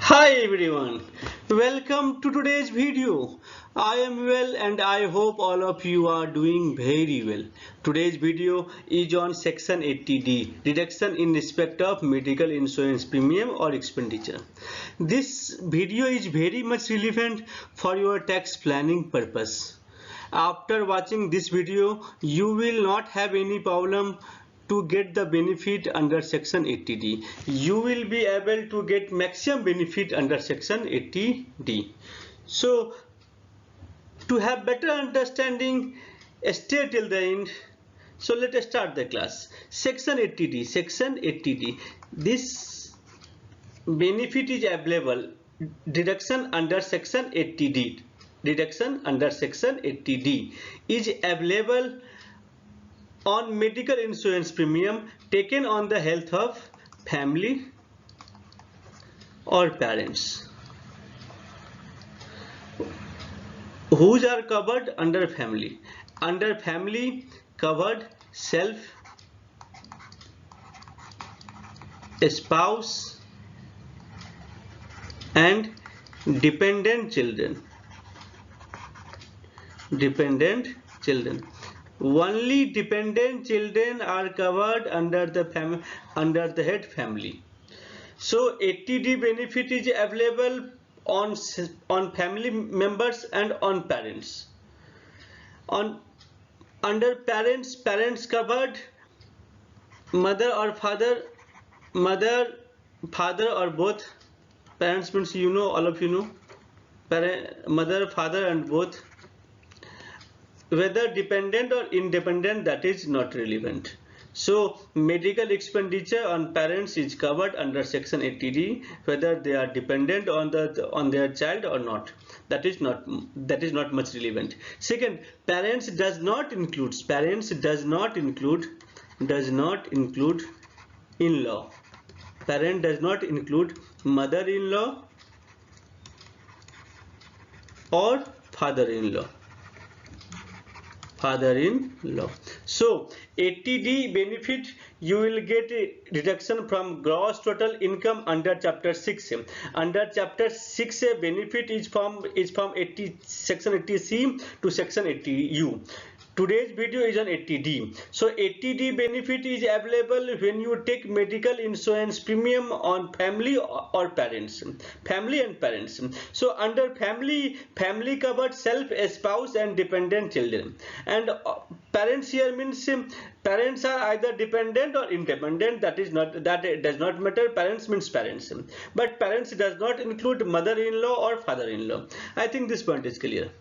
Hi everyone, welcome to today's video. I am well and I hope all of you are doing very well. Today's video is on section 80D, deduction in respect of medical insurance premium or expenditure. This video is very much relevant for your tax planning purpose. After watching this video, you will not have any problem to get the benefit under section 80D. You will be able to get maximum benefit under section 80D. So to have better understanding, stay till the end. So let us start the class. Section 80D. This benefit is available. Deduction under section 80D. Deduction under section 80D is available on medical insurance premium taken on the health of family or parents. Whose are covered under family? Under family covered self, spouse and dependent children. Only dependent children are covered under the head family. So 80D benefit is available on family members and on parents. Under parents covered mother or father or both. Parents means all of you know. Mother, father and both. Whether dependent or independent, that is not relevant. So medical expenditure on parents is covered under section 80D, whether they are dependent on their child or not. That is not much relevant. Second, parents does not include in-law. Parent does not include mother-in-law or father-in-law. So 80D benefit, you will get a deduction from gross total income under chapter 6. Under chapter 6 benefit is from section 80C to section 80U. Today's video is on 80D. So 80D benefit is available when you take medical insurance premium on family or parents, family and parents. So under family covered self, spouse and dependent children. And parents here means parents are either dependent or independent. That does not matter. Parents means parents, but parents does not include mother-in-law or father-in-law. I think this point is clear.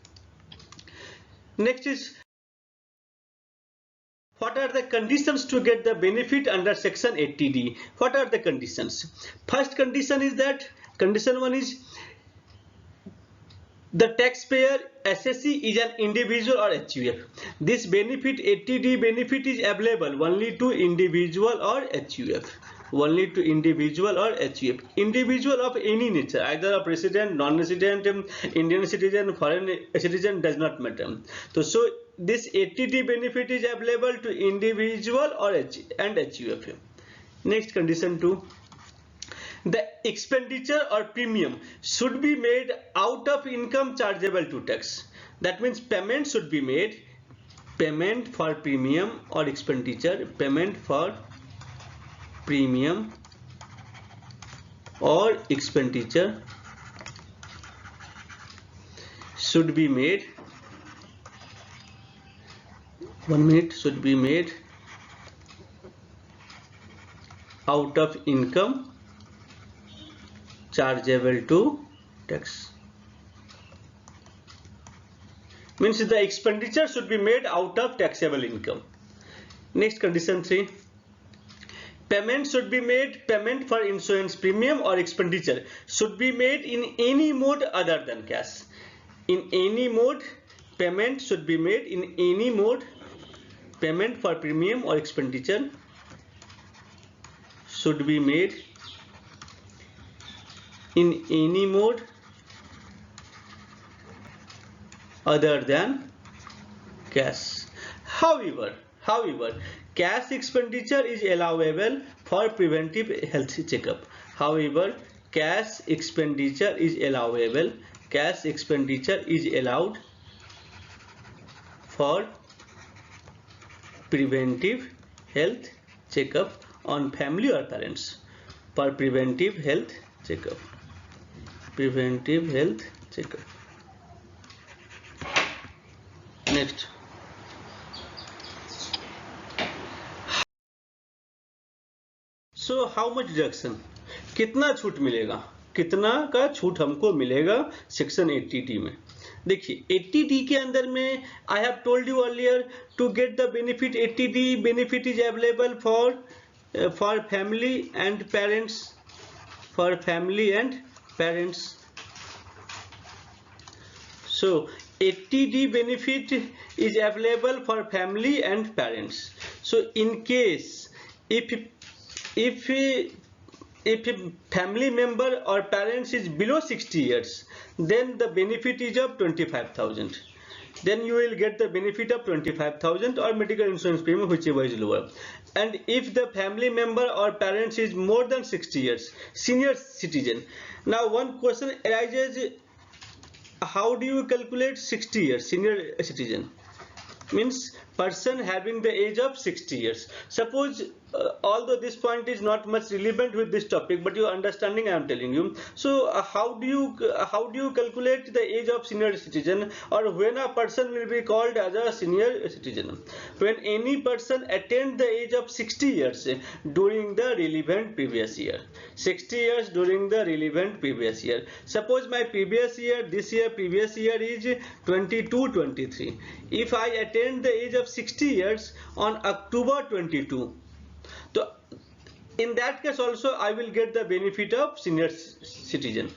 Next is, what are the conditions to get the benefit under section 80D? What are the conditions? First condition is that, condition 1 is, the taxpayer assessee is an individual or HUF. This benefit, 80D benefit, is available only to individual or HUF. Individual of any nature, either of resident, non-resident, Indian citizen, foreign citizen, does not matter. So this 80D benefit is available to individual and HUF. Next, condition 2. The expenditure or premium should be made out of income chargeable to tax. That means payment should be made, payment for premium or expenditure, payment for premium or expenditure should be made, should be made out of income chargeable to tax. Means the expenditure should be made out of taxable income. Next, condition 3. Payment should be made, payment for insurance premium or expenditure should be made in any mode other than cash. In any mode, payment should be made in any mode. Payment for premium or expenditure should be made in any mode other than cash. However, cash expenditure is allowable for preventive health checkup. cash expenditure is allowable. Cash expenditure is allowed for preventive health checkup on family or parents. For preventive health checkup. Preventive health checkup. Next. So how much deduction? कितना छूट मिलेगा? कितना का छूट हमको मिलेगा section 80D में? देखिए 80D के अंदर में I have told you earlier to get the benefit 80D benefit is available for family and parents. For family and parents. So 80D benefit is available for family and parents. So in case if a family member or parents is below 60 years, then the benefit is of 25,000. Then you will get the benefit of 25,000 or medical insurance premium, whichever is lower. And if the family member or parents is more than 60 years, senior citizen. Now one question arises, how do you calculate 60 years senior citizen? Means person having the age of 60 years. Suppose although this point is not much relevant with this topic, but your understanding I am telling you. So how do you calculate the age of senior citizen, or when a person will be called as a senior citizen? When any person attained the age of 60 years during the relevant previous year. 60 years during the relevant previous year. Suppose my previous year, this year previous year is 22-23. If I attained the age of 60 years on October 22, so in that case also I will get the benefit of senior citizen.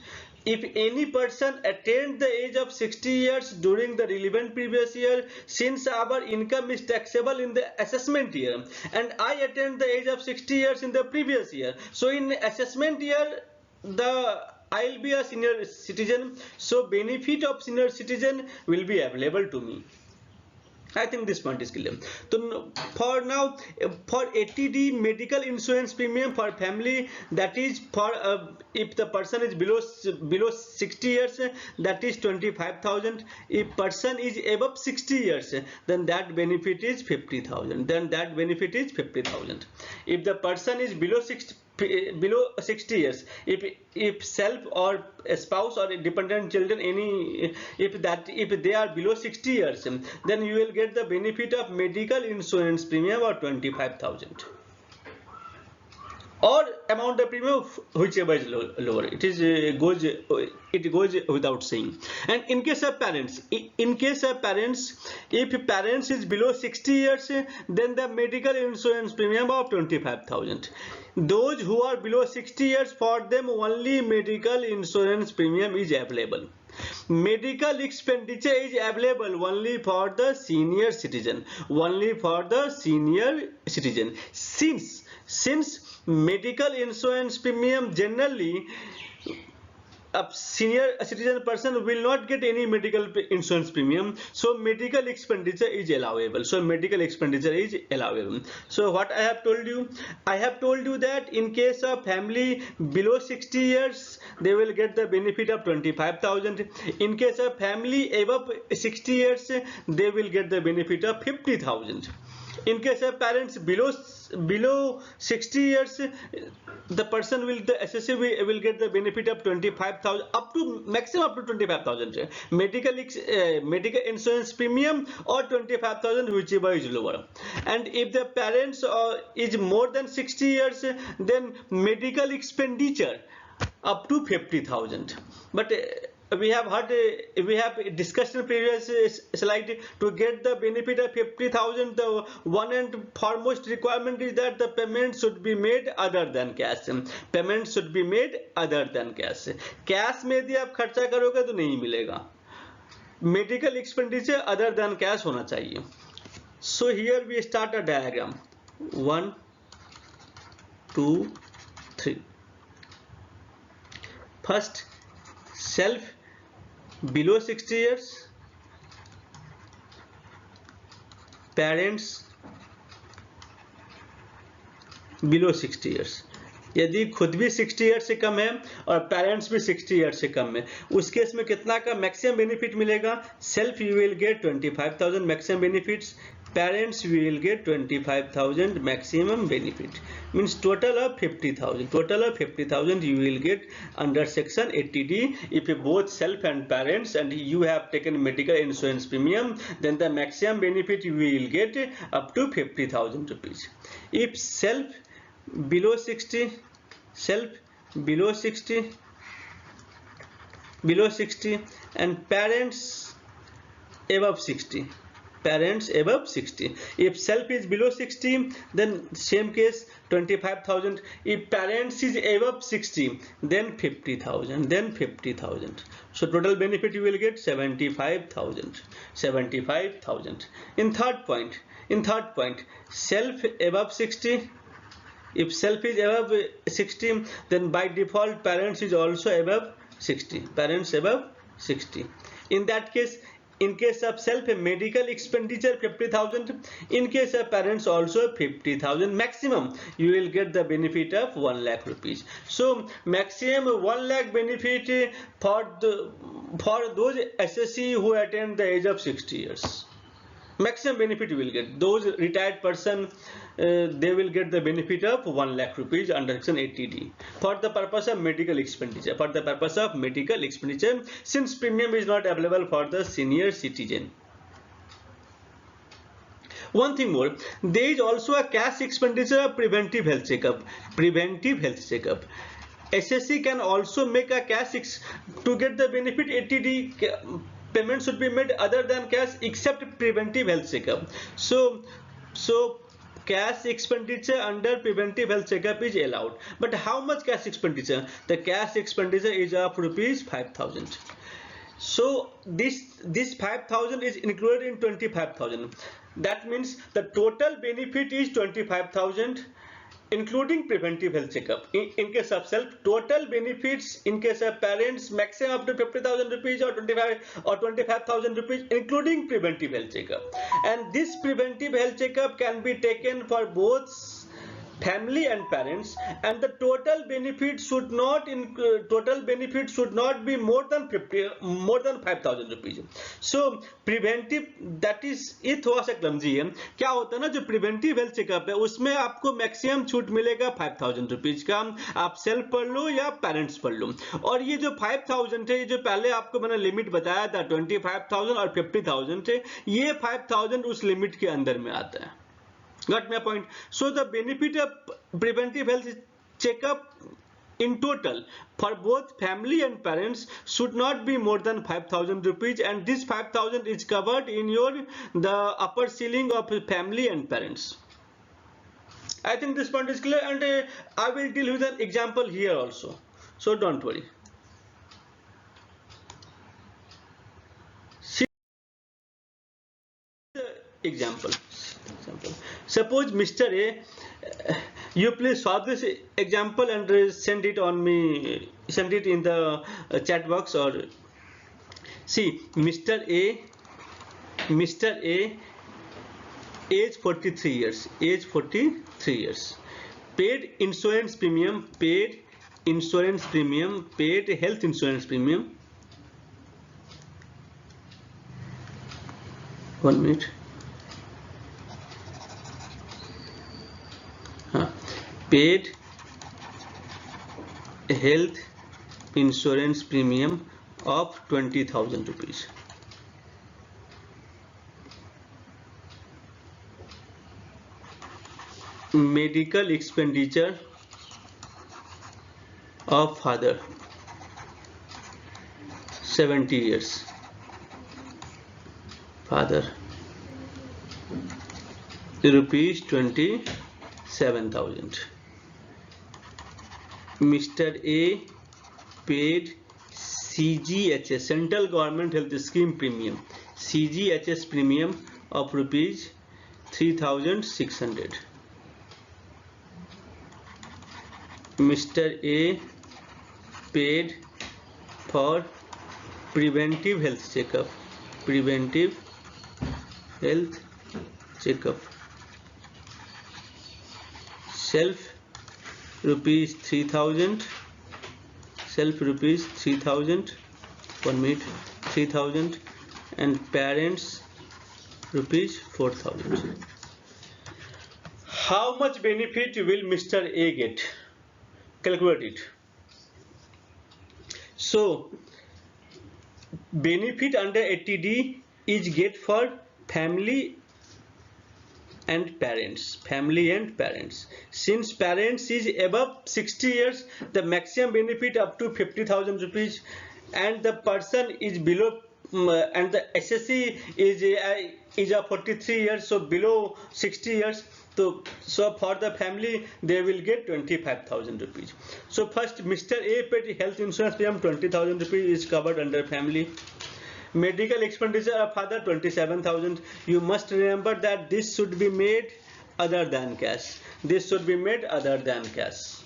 If any person attained the age of 60 years during the relevant previous year, since our income is taxable in the assessment year, and I attained the age of 60 years in the previous year, so in assessment year I'll be a senior citizen, so benefit of senior citizen will be available to me. I think this point is clear. So for now, for 80D medical insurance premium for family, that is for if the person is below 60 years, that is 25,000. If person is above 60 years, then that benefit is 50,000. Then that benefit is 50,000. If the person is below 60 years, if self or a spouse or a dependent children, if they are below 60 years, then you will get the benefit of medical insurance premium of 25,000, or amount of premium whichever is lower. It goes without saying. And in case of parents, if parents is below 60 years, then the medical insurance premium of 25,000. Those who are below 60 years, for them only medical insurance premium is available. Medical expenditure is available only for the senior citizen. Only for the senior citizen. Since medical insurance premium generally, a senior citizen person will not get any medical insurance premium, so medical expenditure is allowable. So what I have told you? I have told you that in case of family below 60 years, they will get the benefit of 25,000. In case of family above 60 years, they will get the benefit of 50,000. In case of parents below 60 years, the person the assessee will get the benefit of 25,000, up to maximum up to 25,000 medical insurance premium, or 25,000 whichever is lower. And if the parents is more than 60 years, then medical expenditure up to 50,000. But we have discussed in previous slide, to get the benefit of 50,000, the one and foremost requirement is that the payment should be made other than cash. Payment should be made other than cash. Cash में यदि आप खर्चा करोगे तो नहीं मिलेगा. Medical expenditure other than cash होना चाहिए. So here we start a diagram. 1, 2, 3. First, self below 60 years, parents below 60 years. यदि खुद भी 60 ईयर से कम है और पेरेंट्स भी 60 ईयर से कम है, उस केस में कितना का मैक्सिमम बेनिफिट मिलेगा? Self you will get 25,000 maximum benefits, parents will get 25,000 maximum benefit, means total of 50,000 you will get under section 80D if both self and parents and you have taken medical insurance premium, then the maximum benefit you will get up to 50,000 rupees. If self below 60 and parents above 60, if self is below 60, then same case 25,000. If parents is above 60, then 50,000. So total benefit you will get 75,000. In third point, self above 60, if self is above 60, then by default parents is also above 60. In that case, in case of self, medical expenditure 50,000. In case of parents, also 50,000. Maximum you will get the benefit of 1 lakh rupees. So maximum 1 lakh benefit for those SSC who attain the age of 60 years. Maximum benefit you will get. Those retired person, they will get the benefit of 1 lakh rupees under section 80D for the purpose of medical expenditure. Since premium is not available for the senior citizen. One thing more, there is also a cash expenditure of preventive health checkup. SSC can also make a cash to get the benefit. 80D payment should be made other than cash except preventive health checkup. So cash expenditure under preventive health checkup is allowed. But how much cash expenditure? The cash expenditure is of rupees 5,000. So this 5,000 is included in 25,000. That means the total benefit is 25,000, including preventive health checkup. In case of self, total benefits in case of parents maximum up to 50,000 rupees or 25,000 rupees, including preventive health checkup. And this preventive health checkup can be taken for both family and parents, and the total benefit should not be more than 5,000 rupees. So preventive, that is, ये थोड़ा सा clumsy है. क्या होता है ना, जो preventive health checkup है उसमें आपको मैक्सिमम छूट मिलेगा 5,000 रुपीज का, आप सेल्फ पढ़ लो या पेरेंट्स पढ़ लो. और ये जो 5,000 है, ये जो पहले आपको मैंने लिमिट बताया था 25,000 और 50,000 है, ये 5,000 उस लिमिट के अंदर में आता है. Got my point? So the benefit of preventive health checkup in total for both family and parents should not be more than 5,000 rupees, and this 5,000 is covered in the upper ceiling of family and parents. I think this point is clear, and I will deal with an example here also, so don't worry. See the example. Suppose Mr. A, you please solve this example and send it in the chat box. Or see, Mr. A, age 43 years, paid insurance premium, paid health insurance premium. 1 minute. Paid health insurance premium of 20,000 rupees. Medical expenditure of father 70 years. Father, rupees 27,000. Mr. A paid CGHS, Central Government Health Scheme premium, CGHS premium of rupees 3,600. Mr. A paid for preventive health checkup, self rupees 3000, self rupees 3000, 1 minute, 3000, and parents rupees 4000. How much benefit will Mr. A get? Calculate it. So benefit under 80D is get for family and parents. Since parents is above 60 years, the maximum benefit up to 50,000 rupees, and the person is below and the SSC is a 43 years, so below 60 years. So for the family they will get 25,000 rupees. So first, Mr. A paid health insurance premium 20,000 rupees is covered under family. Medical expenditure of father 27,000. You must remember that this should be made other than cash. This should be made other than cash.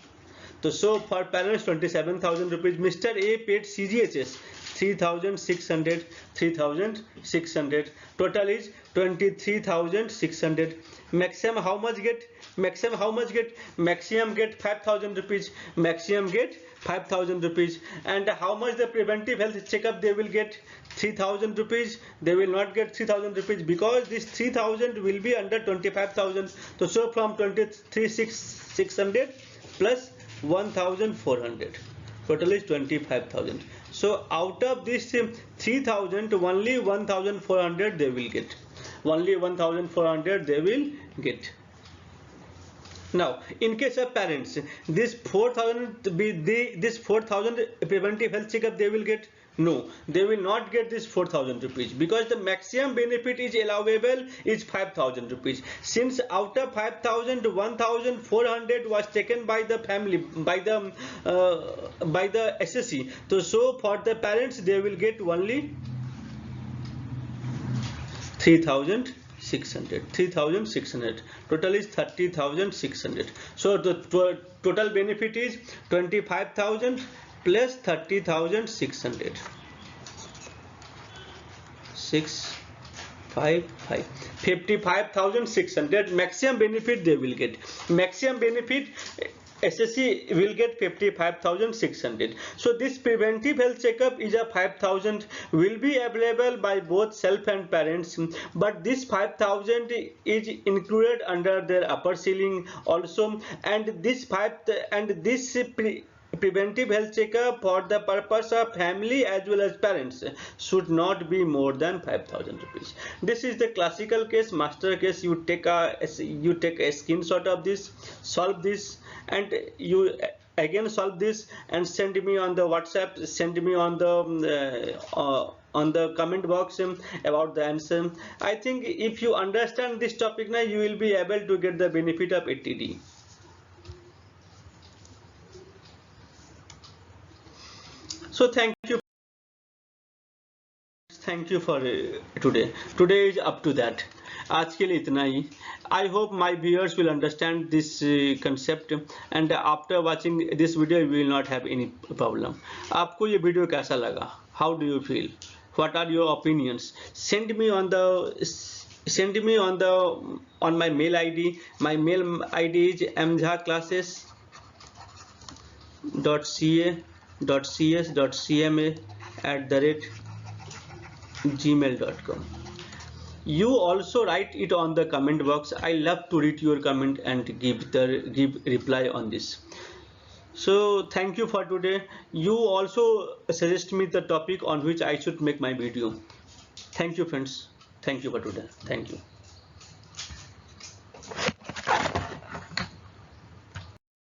So for parents 27,000 rupees. Mr. A paid CGHS 3,600, 3,600. Total is 23,600. Maximum how much get? Maximum get 5,000 rupees. Maximum get 5,000 rupees. And how much the preventive health checkup they will get? 3,000 rupees. They will not get 3,000 rupees because this 3,000 will be under 25,000. So from 23,600 plus 1,400, total is 25,000. So out of this 3,000, only 1,400 they will get. Only 1,400 they will get. Now, in case of parents, this 4,000 preventive health checkup they will get. No, they will not get this 4,000 rupees because the maximum benefit is allowable is 5,000 rupees. Since out of 5,000, 1,400 was taken by the family, by the SSC. So for the parents, they will get only 3,600. Total is 30,600. So the total benefit is 25,000 plus 30,600. 55,600 maximum benefit they will get. Maximum benefit SSC will get 55,600. So this preventive health checkup is a 5,000, will be available by both self and parents, but this 5,000 is included under their upper ceiling also, and this preventive health checkup for the purpose of family as well as parents should not be more than 5,000 rupees. This is the classical case, master case. You take a screenshot of this, solve this, and you again solve this and send me on the WhatsApp, send me on the comment box about the answer. I think if you understand this topic now, you will be able to get the benefit of 80D. So thank you for today. Today is up to that. आज के लिए इतना ही. I hope my viewers will understand this concept, and after watching this video you will not have any problem. आपको ये video कैसा लगा? How do you feel? What are your opinions? Send me on my mail ID. My mail ID is mjha.cs.cma@gmail.com. You also write it on the comment box. I love to read your comment and give reply on this. So thank you for today. You also suggest me the topic on which I should make my video. Thank you friends. Thank you for today. Thank you.